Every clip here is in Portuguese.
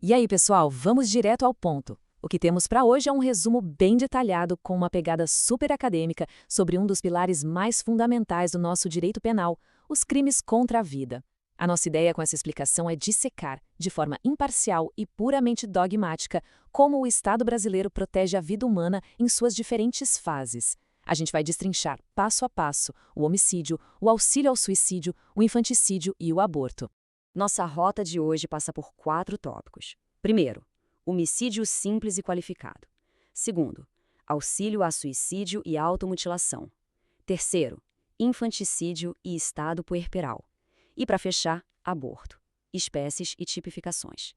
E aí, pessoal, vamos direto ao ponto. O que temos para hoje é um resumo bem detalhado, com uma pegada super acadêmica, sobre um dos pilares mais fundamentais do nosso direito penal, os crimes contra a vida. A nossa ideia com essa explicação é dissecar, de forma imparcial e puramente dogmática, como o Estado brasileiro protege a vida humana em suas diferentes fases. A gente vai destrinchar, passo a passo, o homicídio, o auxílio ao suicídio, o infanticídio e o aborto. Nossa rota de hoje passa por 4 tópicos. Primeiro, homicídio simples e qualificado. Segundo, auxílio a suicídio e automutilação. Terceiro, infanticídio e estado puerperal. E, para fechar, aborto, espécies e tipificações.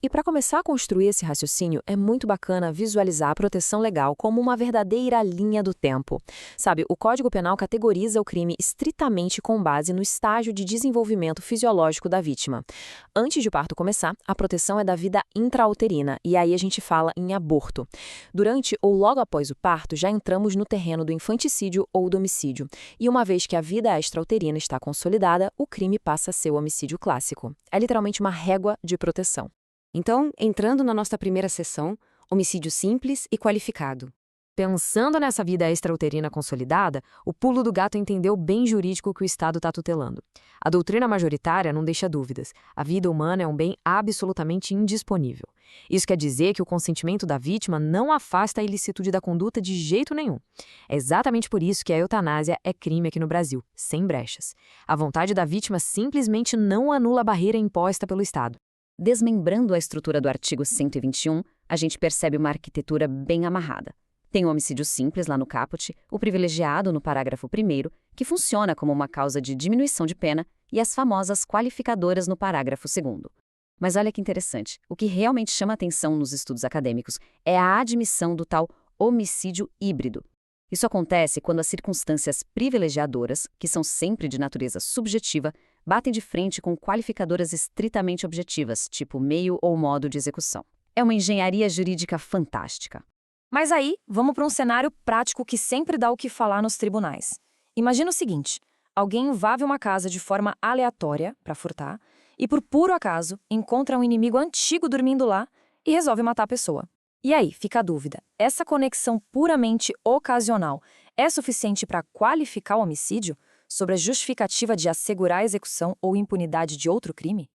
E para começar a construir esse raciocínio, é muito bacana visualizar a proteção legal como uma verdadeira linha do tempo. Sabe, o Código Penal categoriza o crime estritamente com base no estágio de desenvolvimento fisiológico da vítima. Antes de o parto começar, a proteção é da vida intrauterina, e aí a gente fala em aborto. Durante ou logo após o parto, já entramos no terreno do infanticídio ou do homicídio. E uma vez que a vida extrauterina está consolidada, o crime passa a ser o homicídio clássico. É literalmente uma régua de proteção. Então, entrando na nossa primeira sessão, homicídio simples e qualificado. Pensando nessa vida extrauterina consolidada, o pulo do gato entendeu o bem jurídico que o Estado está tutelando. A doutrina majoritária não deixa dúvidas. A vida humana é um bem absolutamente indisponível. Isso quer dizer que o consentimento da vítima não afasta a ilicitude da conduta de jeito nenhum. É exatamente por isso que a eutanásia é crime aqui no Brasil, sem brechas. A vontade da vítima simplesmente não anula a barreira imposta pelo Estado. Desmembrando a estrutura do artigo 121, a gente percebe uma arquitetura bem amarrada. Tem o homicídio simples lá no caput, o privilegiado no parágrafo 1º, que funciona como uma causa de diminuição de pena, e as famosas qualificadoras no parágrafo 2º. Mas olha que interessante, o que realmente chama atenção nos estudos acadêmicos é a admissão do tal homicídio híbrido. Isso acontece quando as circunstâncias privilegiadoras, que são sempre de natureza subjetiva, batem de frente com qualificadoras estritamente objetivas, tipo meio ou modo de execução. É uma engenharia jurídica fantástica. Mas aí, vamos para um cenário prático que sempre dá o que falar nos tribunais. Imagina o seguinte: alguém invade uma casa de forma aleatória para furtar e, por puro acaso, encontra um inimigo antigo dormindo lá e resolve matar a pessoa. E aí, fica a dúvida: essa conexão puramente ocasional é suficiente para qualificar o homicídio sobre a justificativa de assegurar a execução ou impunidade de outro crime?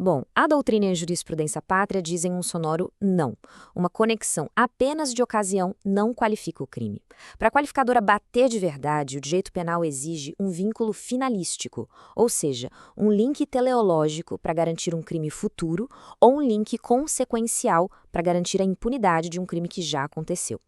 Bom, a doutrina e a jurisprudência pátria dizem um sonoro não. Uma conexão apenas de ocasião não qualifica o crime. Para a qualificadora bater de verdade, o direito penal exige um vínculo finalístico, ou seja, um link teleológico para garantir um crime futuro ou um link consequencial para garantir a impunidade de um crime que já aconteceu.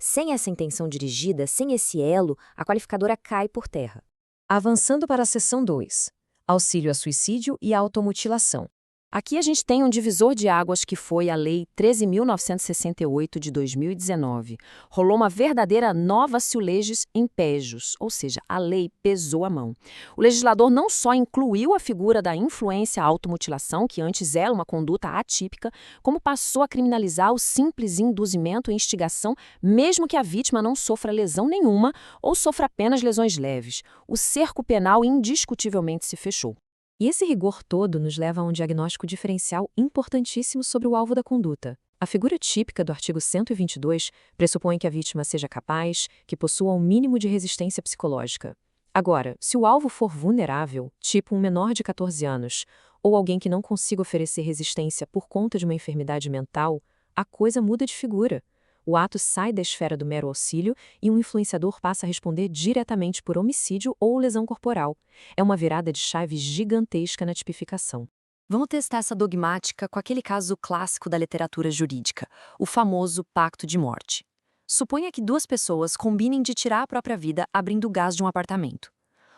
Sem essa intenção dirigida, sem esse elo, a qualificadora cai por terra. Avançando para a seção 2, auxílio a suicídio e automutilação. Aqui a gente tem um divisor de águas que foi a Lei 13.968 de 2019. Rolou uma verdadeira novatio legis impejus, ou seja, a lei pesou a mão. O legislador não só incluiu a figura da influência à automutilação, que antes era uma conduta atípica, como passou a criminalizar o simples induzimento e instigação, mesmo que a vítima não sofra lesão nenhuma ou sofra apenas lesões leves. O cerco penal indiscutivelmente se fechou. E esse rigor todo nos leva a um diagnóstico diferencial importantíssimo sobre o alvo da conduta. A figura típica do artigo 122 pressupõe que a vítima seja capaz, que possua um mínimo de resistência psicológica. Agora, se o alvo for vulnerável, tipo um menor de 14 anos, ou alguém que não consiga oferecer resistência por conta de uma enfermidade mental, a coisa muda de figura. O ato sai da esfera do mero auxílio e um influenciador passa a responder diretamente por homicídio ou lesão corporal. É uma virada de chave gigantesca na tipificação. Vamos testar essa dogmática com aquele caso clássico da literatura jurídica, o famoso pacto de morte. Suponha que 2 pessoas combinem de tirar a própria vida abrindo o gás de um apartamento.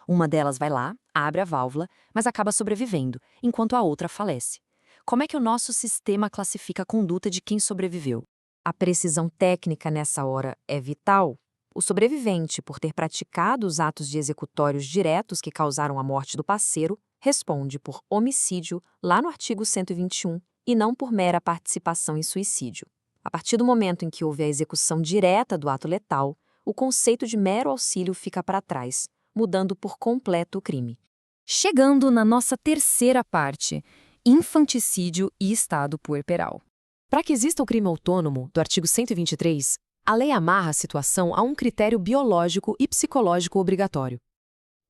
Uma delas vai lá, abre a válvula, mas acaba sobrevivendo, enquanto a outra falece. Como é que o nosso sistema classifica a conduta de quem sobreviveu? A precisão técnica nessa hora é vital. O sobrevivente, por ter praticado os atos de executórios diretos que causaram a morte do parceiro, responde por homicídio lá no artigo 121 e não por mera participação em suicídio. A partir do momento em que houve a execução direta do ato letal, o conceito de mero auxílio fica para trás, mudando por completo o crime. Chegando na nossa terceira parte, infanticídio e estado puerperal. Para que exista o crime autônomo do artigo 123, a lei amarra a situação a um critério biológico e psicológico obrigatório.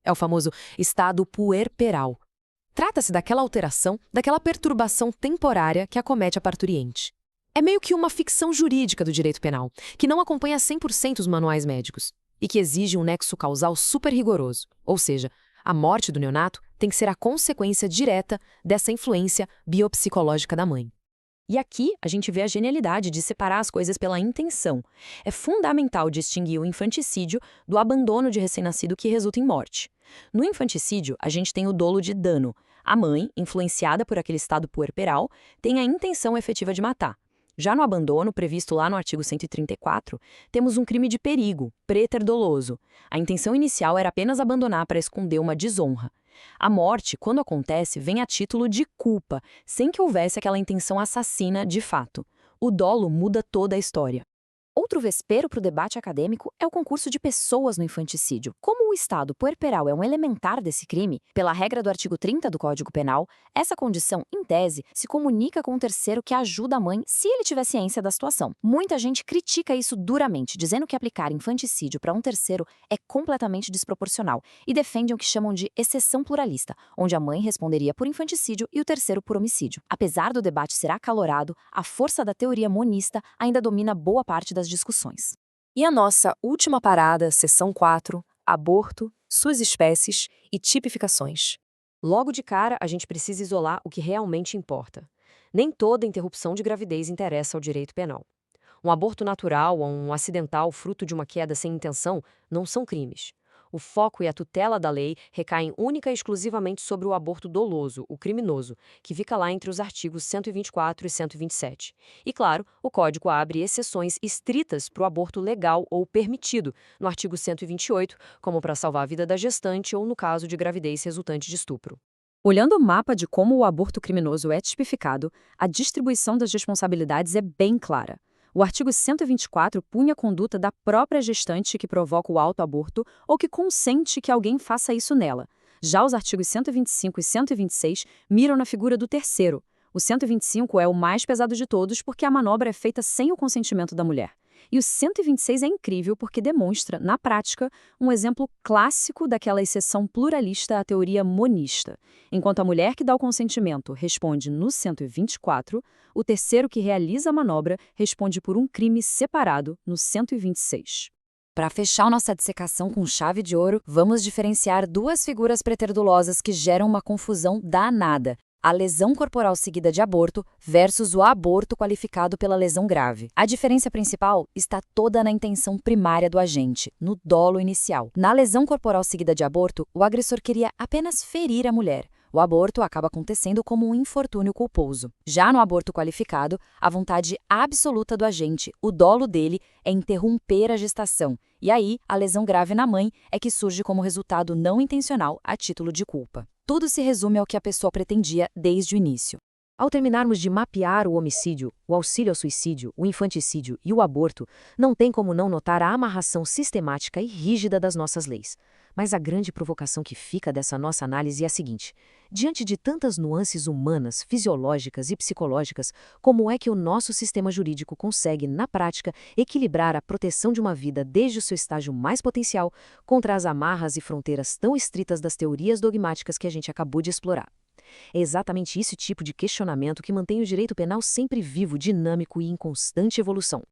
É o famoso estado puerperal. Trata-se daquela alteração, daquela perturbação temporária que acomete a parturiente. É meio que uma ficção jurídica do direito penal, que não acompanha 100% os manuais médicos e que exige um nexo causal super rigoroso, ou seja, a morte do neonato tem que ser a consequência direta dessa influência biopsicológica da mãe. E aqui a gente vê a genialidade de separar as coisas pela intenção. É fundamental distinguir o infanticídio do abandono de recém-nascido que resulta em morte. No infanticídio, a gente tem o dolo de dano. A mãe, influenciada por aquele estado puerperal, tem a intenção efetiva de matar. Já no abandono, previsto lá no artigo 134, temos um crime de perigo, preterdoloso. A intenção inicial era apenas abandonar para esconder uma desonra. A morte, quando acontece, vem a título de culpa, sem que houvesse aquela intenção assassina de fato. O dolo muda toda a história. Outro vespeiro para o debate acadêmico é o concurso de pessoas no infanticídio. Como o estado puerperal é um elementar desse crime, pela regra do artigo 30 do Código Penal, essa condição, em tese, se comunica com o terceiro que ajuda a mãe se ele tiver ciência da situação. Muita gente critica isso duramente, dizendo que aplicar infanticídio para um terceiro é completamente desproporcional e defendem o que chamam de exceção pluralista, onde a mãe responderia por infanticídio e o terceiro por homicídio. Apesar do debate ser acalorado, a força da teoria monista ainda domina boa parte das discussões. E a nossa última parada, seção 4, aborto, suas espécies e tipificações. Logo de cara, a gente precisa isolar o que realmente importa. Nem toda interrupção de gravidez interessa ao direito penal. Um aborto natural ou um acidental fruto de uma queda sem intenção não são crimes. O foco e a tutela da lei recaem única e exclusivamente sobre o aborto doloso, o criminoso, que fica lá entre os artigos 124 e 127. E, claro, o Código abre exceções estritas para o aborto legal ou permitido, no artigo 128, como para salvar a vida da gestante ou no caso de gravidez resultante de estupro. Olhando o mapa de como o aborto criminoso é tipificado, a distribuição das responsabilidades é bem clara. O artigo 124 punha a conduta da própria gestante que provoca o autoaborto ou que consente que alguém faça isso nela. Já os artigos 125 e 126 miram na figura do terceiro. O 125 é o mais pesado de todos porque a manobra é feita sem o consentimento da mulher. E o 126 é incrível porque demonstra, na prática, um exemplo clássico daquela exceção pluralista à teoria monista. Enquanto a mulher que dá o consentimento responde no 124, o terceiro que realiza a manobra responde por um crime separado no 126. Para fechar nossa dissecação com chave de ouro, vamos diferenciar duas figuras preterdulosas que geram uma confusão danada. A lesão corporal seguida de aborto versus o aborto qualificado pela lesão grave. A diferença principal está toda na intenção primária do agente, no dolo inicial. Na lesão corporal seguida de aborto, o agressor queria apenas ferir a mulher. O aborto acaba acontecendo como um infortúnio culposo. Já no aborto qualificado, a vontade absoluta do agente, o dolo dele, é interromper a gestação. E aí, a lesão grave na mãe é que surge como resultado não intencional a título de culpa. Tudo se resume ao que a pessoa pretendia desde o início. Ao terminarmos de mapear o homicídio, o auxílio ao suicídio, o infanticídio e o aborto, não tem como não notar a amarração sistemática e rígida das nossas leis. Mas a grande provocação que fica dessa nossa análise é a seguinte: diante de tantas nuances humanas, fisiológicas e psicológicas, como é que o nosso sistema jurídico consegue, na prática, equilibrar a proteção de uma vida desde o seu estágio mais potencial contra as amarras e fronteiras tão estritas das teorias dogmáticas que a gente acabou de explorar? É exatamente esse tipo de questionamento que mantém o direito penal sempre vivo, dinâmico e em constante evolução.